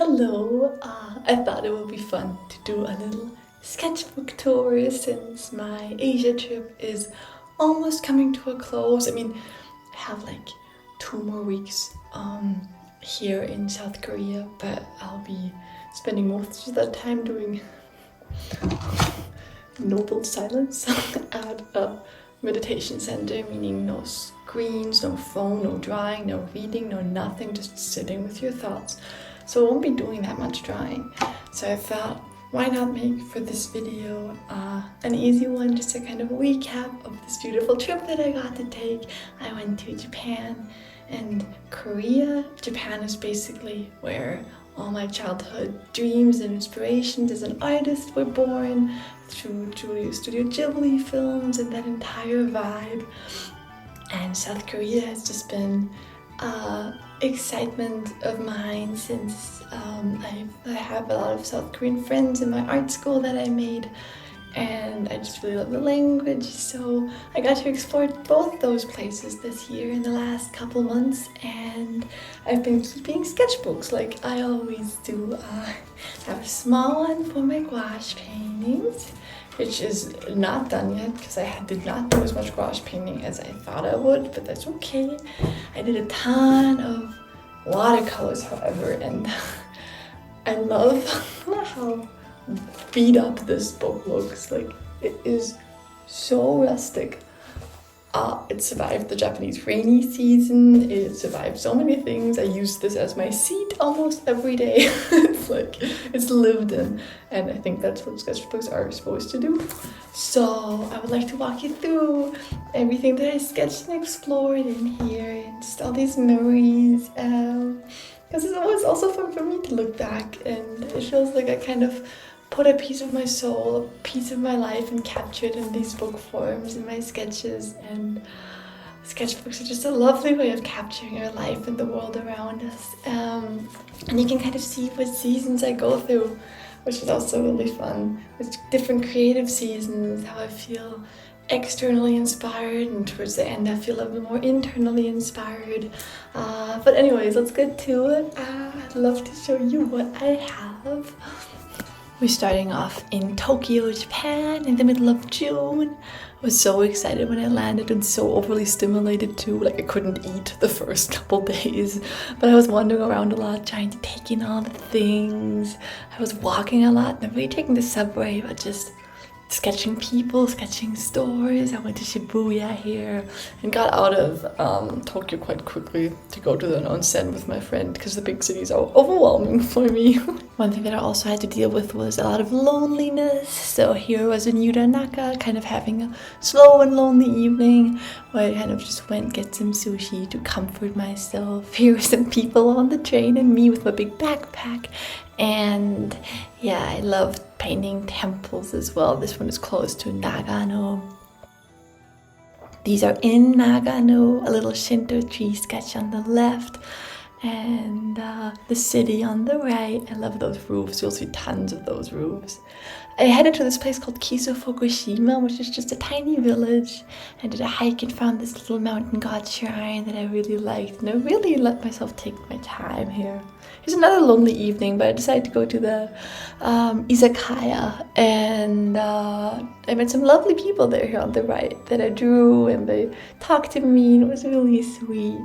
Hello, I thought it would be fun to do a little sketchbook tour since my Asia trip is almost coming to a close. I have like 2 more weeks here in South Korea, but I'll be spending most of that time doing noble silence at a meditation center, meaning no screens, no phone, no drawing, no reading, no nothing, just sitting with your thoughts. So I won't be doing that much drawing. So I thought, why not make for this video an easy one, just a kind of recap of this beautiful trip that I got to take. I went to Japan and Korea. Japan is basically where all my childhood dreams and inspirations as an artist were born, through Studio Ghibli films and that entire vibe. And South Korea has just been excitement of mine since I have a lot of South Korean friends in my art school that I made, and I just really love the language, so I got to explore both those places this year in the last couple months, and I've been keeping sketchbooks like I always do. I have a small one for my gouache paintings, which is not done yet because I did not do as much gouache painting as I thought I would, but that's okay. I did a ton of watercolors, however, and I love how beat up this book looks. Like, it is so rustic. It survived the Japanese rainy season. It survived so many things. I use this as my seat almost every day. It's lived in, and I think that's what sketchbooks are supposed to do. So I would like to walk you through everything that I sketched and explored in here, and just all these memories. Because it was also fun for me to look back, and it feels like I kind of put a piece of my soul, a piece of my life, and captured in these book forms in my sketches. And sketchbooks are just a lovely way of capturing our life and the world around us. And you can kind of see what seasons I go through, which is also really fun. With different creative seasons, how I feel externally inspired, and towards the end I feel a bit more internally inspired. But anyways, let's get to it. I'd love to show you what I have. We're starting off in Tokyo, Japan, in the middle of June. I was so excited when I landed and so overly stimulated too. Like, I couldn't eat the first couple days, but I was wandering around a lot, trying to take in all the things. I was walking a lot, not really taking the subway, but just sketching people, sketching stores. I went to Shibuya here and got out of Tokyo quite quickly to go to the onsen with my friend, because the big cities are overwhelming for me. One thing that I also had to deal with was a lot of loneliness. So here was in Yuranaka, kind of having a slow and lonely evening where I kind of just went get some sushi to comfort myself. Here were some people on the train and me with my big backpack. And yeah, I loved painting temples as well. This one is close to Nagano. These are in Nagano, a little Shinto tree sketch on the left, and the city on the right. I love those roofs. You'll see tons of those roofs. I headed to this place called Kiso Fukushima, which is just a tiny village. I did a hike and found this little mountain god shrine that I really liked, and I really let myself take my time here. Here's another lonely evening, but I decided to go to the izakaya, and I met some lovely people there here on the right that I drew, and they talked to me, and it was really sweet.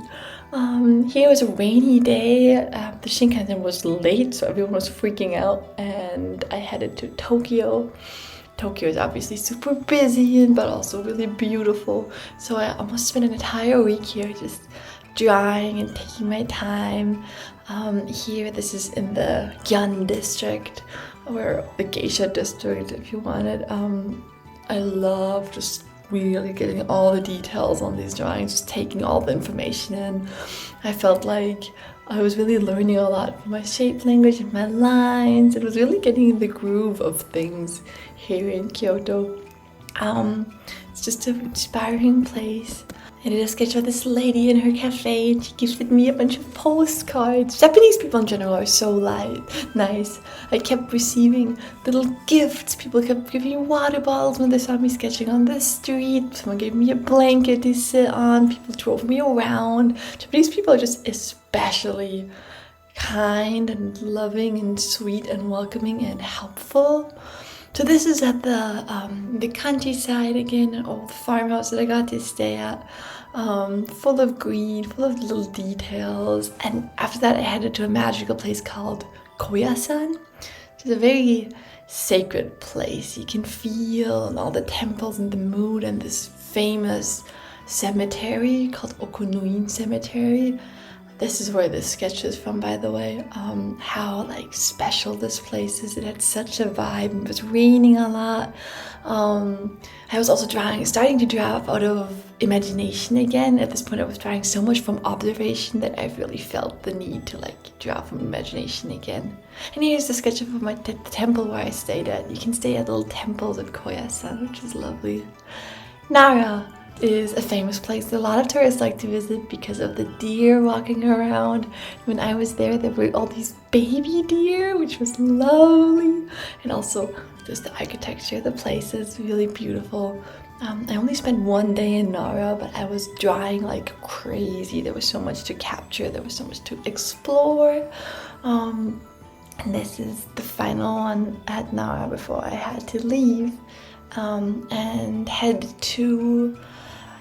Here was a rainy day. The Shinkansen was late, so everyone was freaking out, and I headed to Tokyo. Tokyo is obviously super busy, but also really beautiful. So I almost spent an entire week here just drawing and taking my time. Here, this is in the Gyeon district, or the Geisha district if you want it. I love just really getting all the details on these drawings, just taking all the information in. I felt like I was really learning a lot from my shape language and my lines. It was really getting in the groove of things here in Kyoto. It's just an inspiring place. I did a sketch of this lady in her cafe, and she gifted me a bunch of postcards. Japanese people in general are so nice. I kept receiving little gifts. People kept giving me water bottles when they saw me sketching on the street. Someone gave me a blanket to sit on. People drove me around. Japanese people are just especially kind and loving and sweet and welcoming and helpful. So this is at the countryside again, an old farmhouse that I got to stay at, full of green, full of little details. And after that, I headed to a magical place called Koyasan, which is a very sacred place. You can feel all the temples and the mood, and this famous cemetery called Okunuin Cemetery. This is where this sketch is from, by the way. How like special this place is. It had such a vibe. It was raining a lot. I was also starting to draw out of imagination again. At this point, I was drawing so much from observation that I really felt the need to like draw from imagination again. And here's the sketch of the temple where I stayed at. You can stay at little temples at Koyasan, which is lovely. Nara is a famous place that a lot of tourists like to visit because of the deer walking around. When I was there were all these baby deer, which was lovely. And also just the architecture, the place is really beautiful. I only spent one day in Nara, but I was drawing like crazy. There was so much to capture, there was so much to explore. And this is the final one at Nara before I had to leave and head to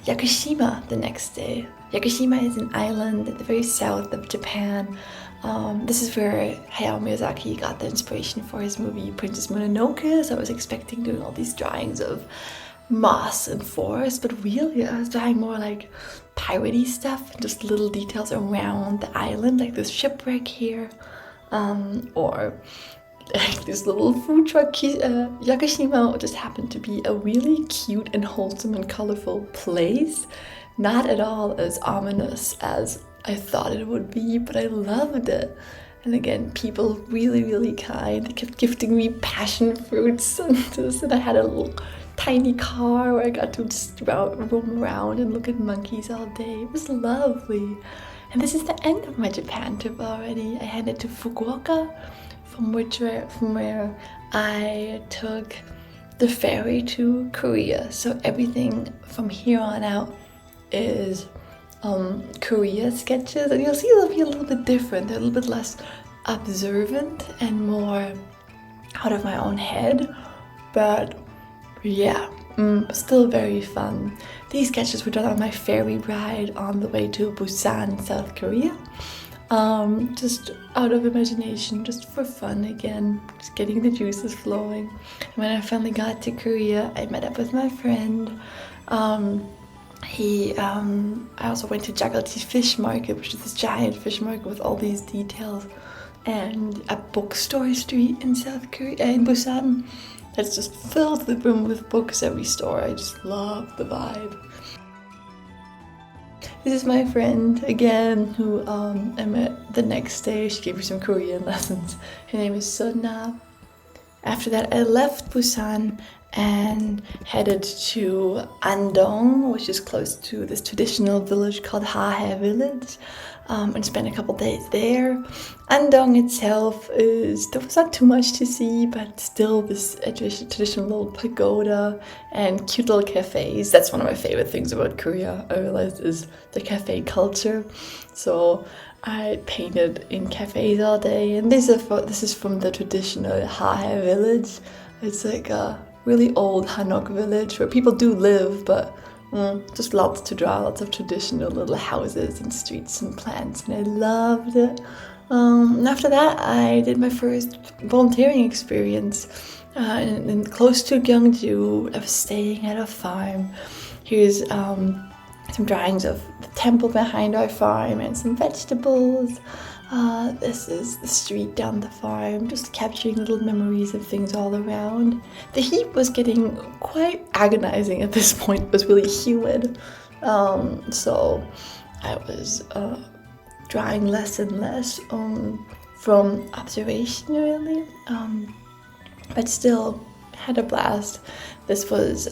Yakushima the next day. Yakushima is an island at the very south of Japan. This is where Hayao Miyazaki got the inspiration for his movie Princess Mononoke, so I was expecting doing all these drawings of moss and forest, but really I was drawing more like piratey stuff, and just little details around the island, like this shipwreck here, or this little food truck. Yakushima just happened to be a really cute and wholesome and colorful place. Not at all as ominous as I thought it would be, but I loved it. And again, people really, really kind. They kept gifting me passion fruits and this, and I had a little tiny car where I got to just roam around and look at monkeys all day. It was lovely. And this is the end of my Japan trip already. I headed to Fukuoka, from where I took the ferry to Korea. So everything from here on out is Korea sketches, and you'll see they'll be a little bit different. They're a little bit less observant and more out of my own head, but yeah, still very fun. These sketches were done on my ferry ride on the way to Busan, South Korea. Just out of imagination, just for fun again, just getting the juices flowing. When I finally got to Korea, I met up with my friend. I also went to Jaggalchi's fish market, which is this giant fish market with all these details, and a bookstore street in South Korea, in Busan, that's just filled to the brim with books every store. I just love the vibe. This is my friend again, who I met the next day. She gave me some Korean lessons. Her name is Sonna. After that, I left Busan and headed to Andong, which is close to this traditional village called Hahe Village, and spent a couple days there. Andong itself there was not too much to see, but still this traditional little pagoda and cute little cafes. That's one of my favorite things about Korea, I realized, is the cafe culture. So I painted in cafes all day, and this is from the traditional Hahe Village. It's like a really old Hanok village where people do live, but just lots to draw, lots of traditional little houses and streets and plants, and I loved it. And after that, I did my first volunteering experience in close to Gyeongju. I was staying at a farm. Here's some drawings of the temple behind our farm and some vegetables. This is the street down the farm, just capturing little memories of things all around. The heat was getting quite agonizing at this point. It was really humid, so I was drawing less and less from observation, really, but still had a blast. This was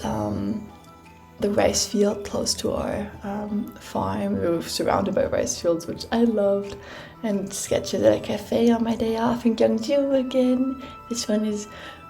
the rice field close to our farm. We were surrounded by rice fields, which I loved, and sketches at a cafe on my day off in Gyeongju again. This one is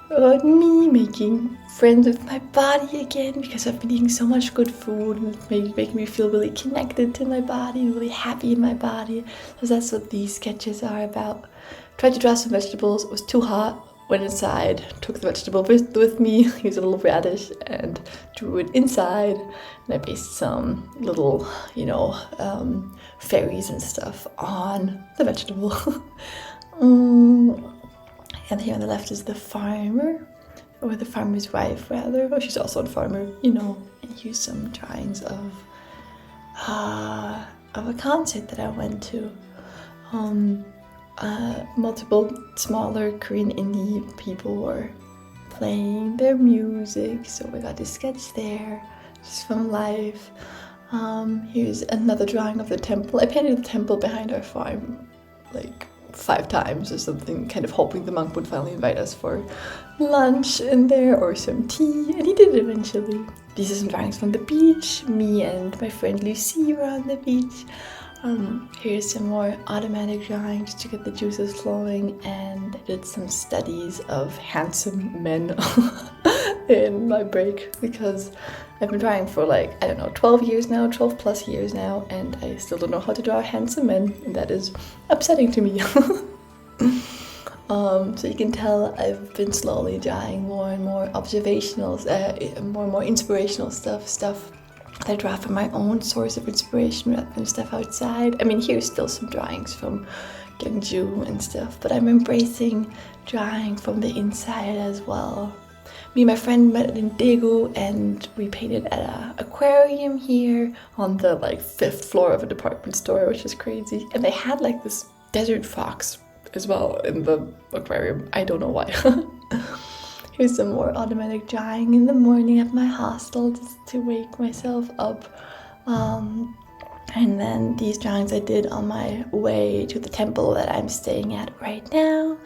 about me making friends with my body again, because I've been eating so much good food and it's making me feel really connected to my body, really happy in my body. So that's what these sketches are about. Tried to draw some vegetables. It was too hot. Went inside, took the vegetable with me, used a little radish and drew it inside. And I based some little, fairies and stuff on the vegetable. And here on the left is the farmer, or the farmer's wife rather. Oh, she's also a farmer, And here's some drawings of a concert that I went to. Multiple smaller Korean indie people were playing their music, so we got to sketch there, just from life. Here's another drawing of the temple. I painted the temple behind our farm like 5 times or something, kind of hoping the monk would finally invite us for lunch in there or some tea, and he did eventually. These are some drawings from the beach. Me and my friend Lucy were on the beach. Here's some more automatic drawings to get the juices flowing, and I did some studies of handsome men in my break, because I've been drawing for 12 years now, 12 plus years now, and I still don't know how to draw handsome men, and that is upsetting to me. So you can tell I've been slowly drawing more and more observational, more and more inspirational stuff that I draw from my own source of inspiration rather than stuff outside. I mean, here's still some drawings from Gouache and stuff, but I'm embracing drawing from the inside as well. Me and my friend met in Daegu, and we painted at an aquarium here on the 5th floor of a department store, which is crazy. And they had this desert fox as well in the aquarium. I don't know why. Here's some more automatic drawing in the morning at my hostel, just to wake myself up. And then these drawings I did on my way to the temple that I'm staying at right now.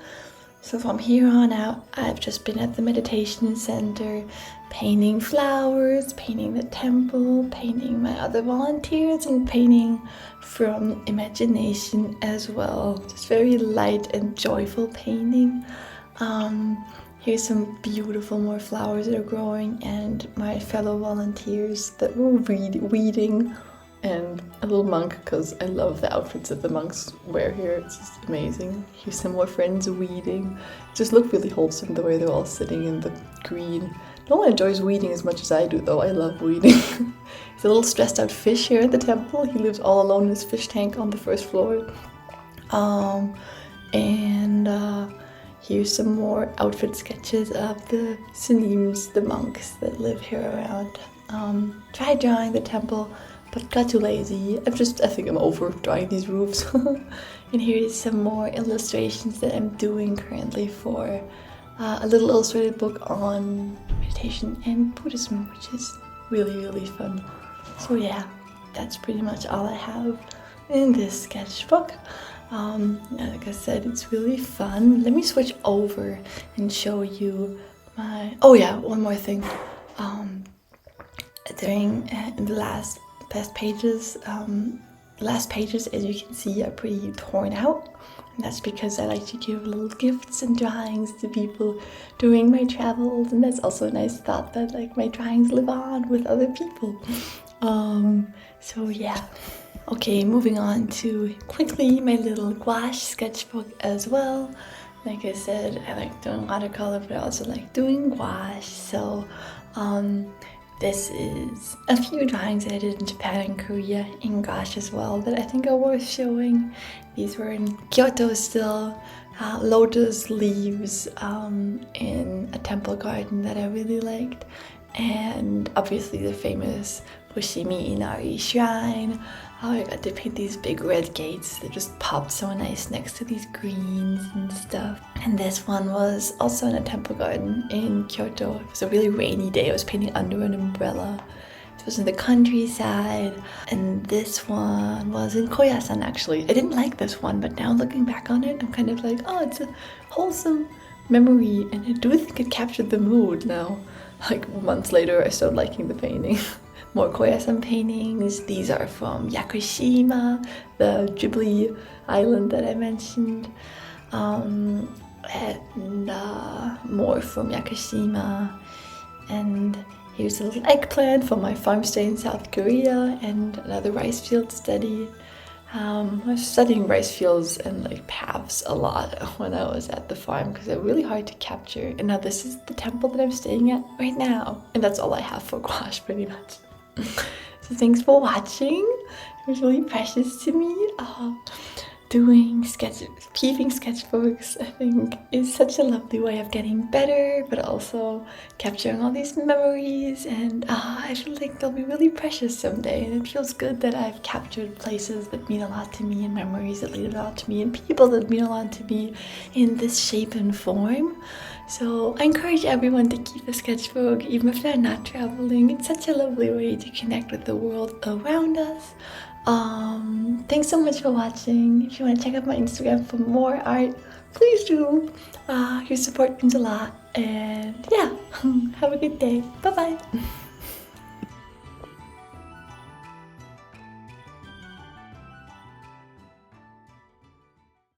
So from here on out, I've just been at the meditation center, painting flowers, painting the temple, painting my other volunteers, and painting from imagination as well. Just very light and joyful painting. Here's some beautiful more flowers that are growing, and my fellow volunteers that were weeding, and a little monk, because I love the outfits that the monks wear here. It's just amazing. Here's some more friends weeding. It just looked really wholesome the way they're all sitting in the green. No one enjoys weeding as much as I do, though. I love weeding. There's a little stressed out fish here at the temple. He lives all alone in his fish tank on the 1st floor. Here's some more outfit sketches of the Sunims, the monks that live here around. Tried drawing the temple, but got too lazy. I think I'm over drawing these roofs. And here's some more illustrations that I'm doing currently for a little illustrated book on meditation and Buddhism, which is really, really fun. So yeah, that's pretty much all I have in this sketchbook. Like I said, it's really fun. Let me switch over and show you my... Oh yeah, one more thing. In the last pages, as you can see, are pretty torn out. And that's because I like to give little gifts and drawings to people during my travels, and that's also a nice thought that my drawings live on with other people. So yeah. Okay, moving on to quickly my little gouache sketchbook as well. Like I said, I like doing watercolor, but I also like doing gouache. So this is a few drawings that I did in Japan and Korea in gouache as well that I think are worth showing. These were in Kyoto still, lotus leaves in a temple garden that I really liked, and obviously the famous Fushimi Inari shrine. I got to paint these big red gates that just popped so nice next to these greens and stuff. And this one was also in a temple garden in Kyoto. It was a really rainy day. I was painting under an umbrella. It was in the countryside. And this one was in Koyasan, actually. I didn't like this one, but now looking back on it, I'm kind of like, oh, it's a wholesome memory. And I do think it captured the mood now. Months later, I started liking the painting. More Koyasan paintings. These are from Yakushima, the Ghibli island that I mentioned. and more from Yakushima. And here's a little eggplant from my farm stay in South Korea, and another rice field study. I was studying rice fields and like paths a lot when I was at the farm because they're really hard to capture. And now this is the temple that I'm staying at right now. And that's all I have for gouache pretty much. So thanks for watching. It was really precious to me. Keeping sketchbooks, I think, is such a lovely way of getting better, but also capturing all these memories, and I feel like they'll be really precious someday, and it feels good that I've captured places that mean a lot to me, and memories that mean a lot to me, and people that mean a lot to me in this shape and form. So I encourage everyone to keep a sketchbook, even if they're not traveling. It's such a lovely way to connect with the world around us. Thanks so much for watching. If you want to check out my Instagram for more art, please do. Your support means a lot. And yeah, have a good day. Bye bye.